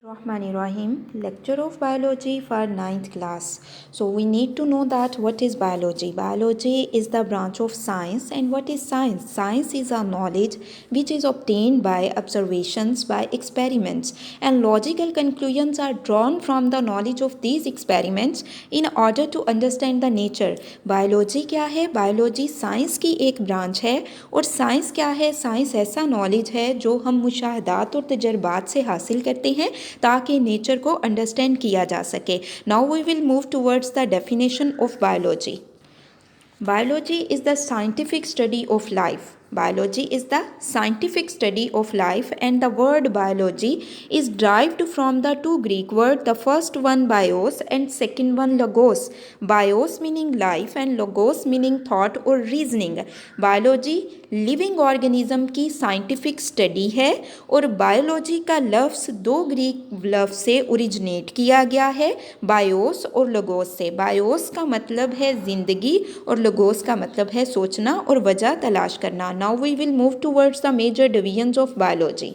Rahim, lecture of biology for 9th class. So we need to know that what is biology. Biology is the branch of science. And what is science? Science is a knowledge which is obtained by observations, by experiments, and logical conclusions are drawn from the knowledge of these experiments in order to understand the nature. Biology क्या है? Biology science की एक branch है और science क्या है? Science ऐसा knowledge है जो हम मुशाहदात और तजर्बात से हासिल करते हैं ताकि नेचर को अंडरस्टैंड किया जा सके. Now we will move towards the definition of biology. Biology is the scientific study of life. Biology is the scientific study of life, and the word biology is derived from the two Greek words, the first one bios and second one logos. Bios meaning life and logos meaning thought or reasoning. Biology living organism की scientific study है और biology का लफ्ज़ दो Greek लफ्ज़ से originate किया गया है, बायोस और लोगोस से. बायोस का मतलब है ज़िंदगी और लोगोस का मतलब है सोचना और वजह तलाश करना. Now we will move towards the major divisions of biology.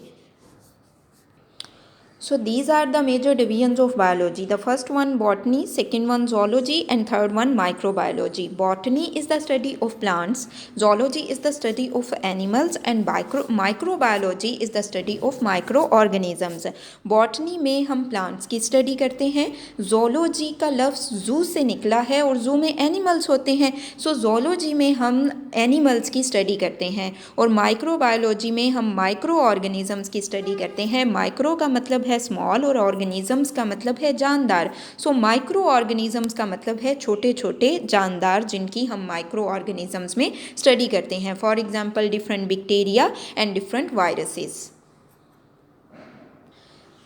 So these are the major divisions of biology. The first one botany, second one zoology, and third one microbiology. Botany is the study of plants, zoology is the study of animals, and microbiology is the study of microorganisms. Botany में हम plants की study करते हैं. Zoology का लफ्ज़ zoo से निकला है और zoo में animals होते हैं. So zoology में हम animals की study करते हैं और microbiology में हम microorganisms की study करते हैं. Micro का मतलब है स्मॉल और ऑर्गेनिजम्स का मतलब है जानदार. सो माइक्रो ऑर्गेनिजम्स का मतलब है छोटे छोटे जानदार जिनकी हम माइक्रो ऑर्गेनिजम्स में स्टडी करते हैं. For example different bacteria and different viruses.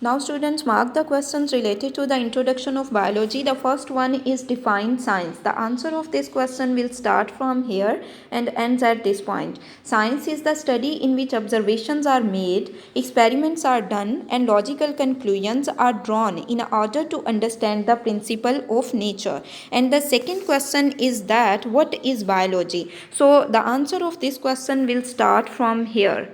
Now students, mark the questions related to the introduction of biology. The first one is define science. The answer of this question will start from here and ends at this point. Science is the study in which observations are made, experiments are done, and logical conclusions are drawn in order to understand the principle of nature. And the second question is that what is biology? So the answer of this question will start from here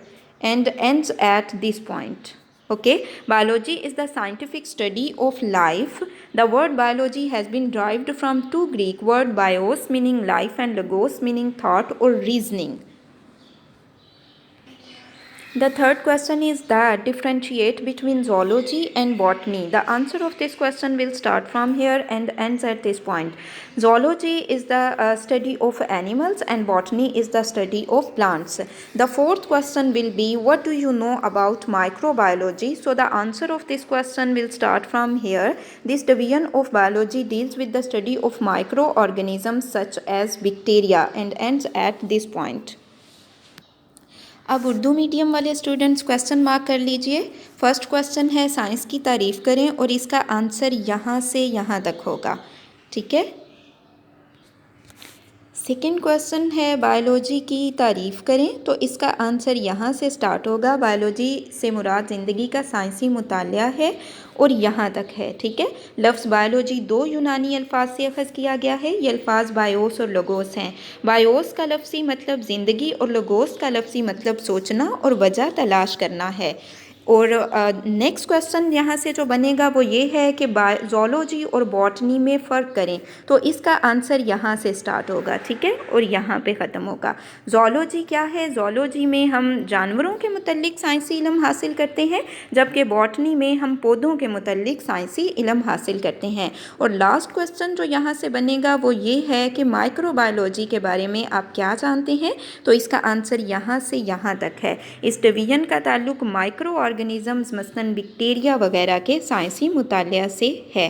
and ends at this point. Okay, biology is the scientific study of life. The word biology has been derived from two Greek words, bios meaning life and logos meaning thought or reasoning. The third question is that differentiate between zoology and botany. The answer of this question will start from here and ends at this point. Zoology is the study of animals and botany is the study of plants. The fourth question will be what do you know about microbiology? So the answer of this question will start from here. This division of biology deals with the study of microorganisms such as bacteria and ends at this point. अब Urdu medium वाले students question mark कर लीजिए. First question है science की तारीफ़ करें और इसका आंसर यहाँ से यहाँ तक होगा. ठीक है. सेकेंड क्वेश्चन है बायोलॉजी की तारीफ़ करें तो इसका आंसर यहाँ से स्टार्ट होगा. बायोलॉजी से मुराद ज़िंदगी का साइंसी मुतालिया है और यहाँ तक है. ठीक है. लफ्ज़ बायोलॉजी दो यूनानी अल्फाज से अखज़ किया गया है. ये अल्फाज बायोस और लोगोस हैं. बायोस का लफ्ज़ी मतलब ज़िंदगी और लोगोस का लफ्ज़ी मतलब सोचना और वजह तलाश करना है. और नेक्स्ट क्वेश्चन यहाँ से जो बनेगा वो ये है कि ज़ूलॉजी और बॉटनी में फ़र्क करें तो इसका आंसर यहाँ से स्टार्ट होगा. ठीक है. और यहाँ पे ख़त्म होगा. ज़ूलॉजी क्या है? ज़ूलॉजी में हम जानवरों के मुतल्लिक़ साइंसी इल्म हासिल करते हैं जबकि बॉटनी में हम पौधों के मुतल्लिक़ साइंसी इल्म हासिल करते हैं. और लास्ट क्वेश्चन जो यहाँ से बनेगा वो ये है कि माइक्रोबायोलॉजी के बारे में आप क्या जानते हैं तो इसका आंसर यहाँ से यहाँ तक है. इस डिवीज़न का ताल्लुक़ माइक्रो ऑर्गेनिज़म्स मसलन बैक्टीरिया वगैरह के साइंसी मुतालिया से है.